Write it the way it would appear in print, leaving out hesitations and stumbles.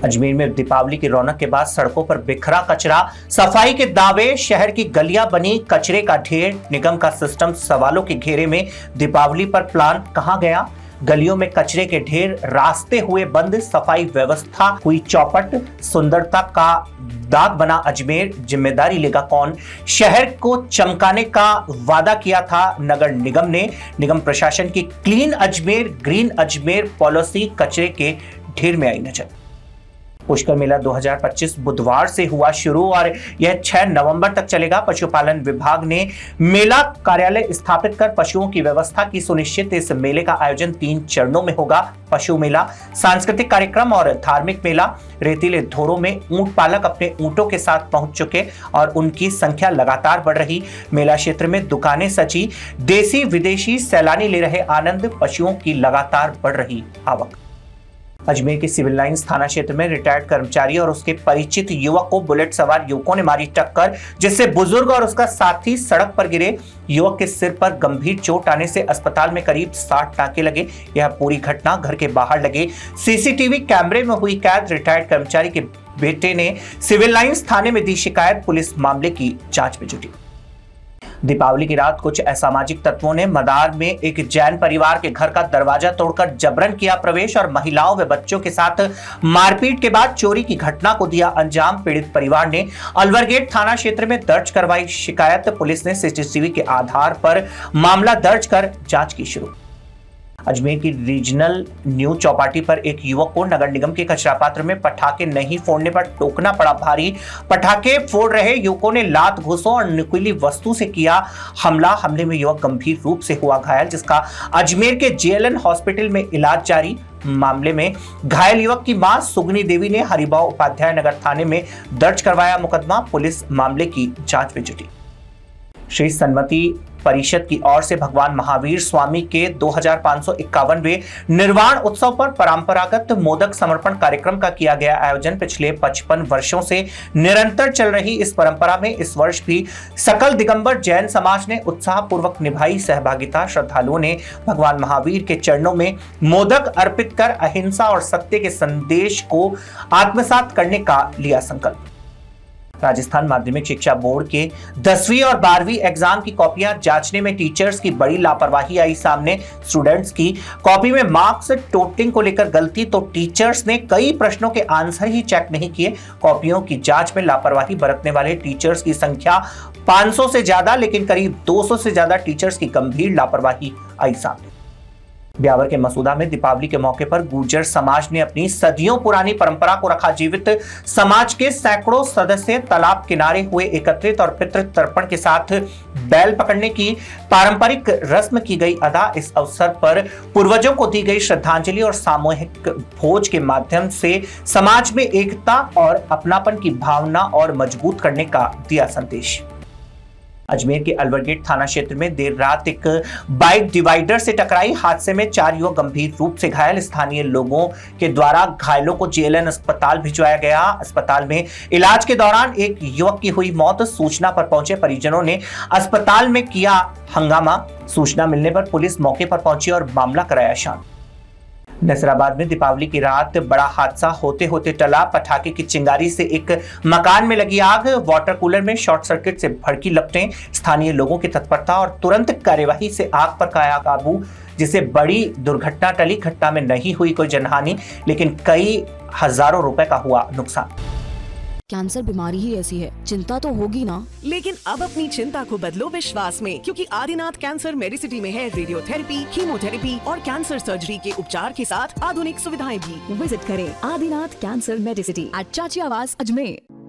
अजमेर में दीपावली की रौनक के बाद सड़कों पर बिखरा कचरा, सफाई के दावे, शहर की गलियां बनी कचरे का ढेर, निगम का सिस्टम सवालों के घेरे में। दीपावली पर प्लान कहां गया? गलियों में कचरे के ढेर, रास्ते हुए बंद, सफाई व्यवस्था हुई चौपट, सुंदरता का दाग बना अजमेर, जिम्मेदारी लेगा कौन? शहर को चमकाने का वादा किया था नगर निगम ने। निगम प्रशासन की clean Ajmer, green Ajmer policy कचरे के ढेर में आई नजर। पुष्कर मेला 2025 बुधवार से हुआ शुरू और यह 6 नवंबर तक चलेगा। पशुपालन विभाग ने मेला कार्यालय स्थापित कर पशुओं की व्यवस्था की सुनिश्चित। इस मेले का आयोजन 3 चरणों में होगा। पशु मेला, सांस्कृतिक कार्यक्रम और धार्मिक मेला। रेतीले धोरों में ऊंट पालक अपने ऊंटों के साथ पहुंच चुके और उनकी संख्या लगातार बढ़ रही। मेला क्षेत्र में दुकानें सजी, देसी विदेशी सैलानी ले रहे आनंद, पशुओं की लगातार बढ़ रही आवक। अजमेर के सिविल लाइंस थाना क्षेत्र में रिटायर्ड कर्मचारी और उसके परिचित युवक को बुलेट सवार युवकों ने मारी टक्कर, जिससे बुजुर्ग और उसका साथी सड़क पर गिरे। युवक के सिर पर गंभीर चोट आने से अस्पताल में करीब 60 टांके लगे। यह पूरी घटना घर के बाहर लगे सीसीटीवी कैमरे में हुई कैद। रिटायर्ड कर्मचारी के बेटे ने सिविल लाइंस थाने में दी शिकायत। पुलिस मामले की जांच में जुटी। दीपावली की रात कुछ असामाजिक तत्वों ने मदार में एक जैन परिवार के घर का दरवाजा तोड़कर जबरन किया प्रवेश और महिलाओं व बच्चों के साथ मारपीट के बाद चोरी की घटना को दिया अंजाम। पीड़ित परिवार ने अलवर गेट थाना क्षेत्र में दर्ज करवाई शिकायत। पुलिस ने सीसीटीवी के आधार पर मामला दर्ज कर जांच की शुरू। अजमेर की रीजनल न्यू चौपाटी पर एक युवक को नगर निगम के कचरा पात्र में पटाखे नहीं फोड़ने पर टोकना पड़ा भारी। पटाखे फोड़ रहे युवकों ने लात घूंसों और नुकीली वस्तु से किया हमला। हमले में युवक गंभीर रूप से हुआ घायल, जिसका अजमेर के जेएलएन हॉस्पिटल में इलाज जारी। मामले में घायल युवक की मां सुगनी देवी ने हरिभाव उपाध्याय नगर थाने में दर्ज करवाया मुकदमा। पुलिस मामले की जांच में जुटी। श्री सन्मति परिषद की ओर से भगवान महावीर स्वामी के 2551वें निर्वाण उत्सव पर परंपरागत मोदक समर्पण कार्यक्रम का किया गया आयोजन। पिछले 55 वर्षों से निरंतर चल रही इस परंपरा में इस वर्ष भी सकल दिगंबर जैन समाज ने उत्साहपूर्वक निभाई सहभागिता। श्रद्धालुओं ने भगवान महावीर के चरणों में मोदक अर्पित कर अहिंसा और सत्य के संदेश को आत्मसात करने का लिया संकल्प। राजस्थान माध्यमिक शिक्षा बोर्ड के 10वीं और 12वीं एग्जाम की कॉपियां जांचने में टीचर्स की बड़ी लापरवाही आई सामने। स्टूडेंट्स की कॉपी में मार्क्स टोटलिंग को लेकर गलती तो टीचर्स ने कई प्रश्नों के आंसर ही चेक नहीं किए। कॉपियों की जांच में लापरवाही बरतने वाले टीचर्स की संख्या 500 से ज्यादा, लेकिन करीब 200 से ज्यादा टीचर्स की गंभीर लापरवाही आई सामने। ब्यावर के मसूदा में दीपावली के मौके पर गुर्जर समाज ने अपनी सदियों पुरानी परंपरा को रखा जीवित। समाज के सैकड़ों सदस्य तालाब किनारे हुए एकत्रित और पितृ तर्पण के साथ बैल पकड़ने की पारंपरिक रस्म की गई अदा। इस अवसर पर पूर्वजों को दी गई श्रद्धांजलि और सामूहिक भोज के माध्यम से समाज में एकता और अपनापन की भावना और मजबूत करने का दिया संदेश। अजमेर के अलवर गेट थाना क्षेत्र में देर रात एक बाइक डिवाइडर से टकराई। हादसे में 4 युवक गंभीर रूप से घायल। स्थानीय लोगों के द्वारा घायलों को जेएलएन अस्पताल भिजवाया गया। अस्पताल में इलाज के दौरान एक युवक की हुई मौत। सूचना पर पहुंचे परिजनों ने अस्पताल में किया हंगामा। सूचना मिलने पर पुलिस मौके पर पहुंची और मामला कराया शांत। नसराबाद में दीपावली की रात बड़ा हादसा होते होते टला। पटाखे की चिंगारी से एक मकान में लगी आग। वाटर कूलर में शॉर्ट सर्किट से भड़की लपटें। स्थानीय लोगों की तत्परता और तुरंत कार्यवाही से आग पर पाया काबू, जिससे बड़ी दुर्घटना टली। घटना में नहीं हुई कोई जनहानि, लेकिन कई हजारों रुपए का हुआ नुकसान। कैंसर बीमारी ही ऐसी है, चिंता तो होगी ना। लेकिन अब अपनी चिंता को बदलो विश्वास में, क्योंकि आदिनाथ कैंसर मेडिसिटी में है रेडियोथेरेपी, कीमोथेरेपी और कैंसर सर्जरी के उपचार के साथ आधुनिक सुविधाएं भी। विजिट करें आदिनाथ कैंसर मेडिसिटी एट चाची आवास अजमेर।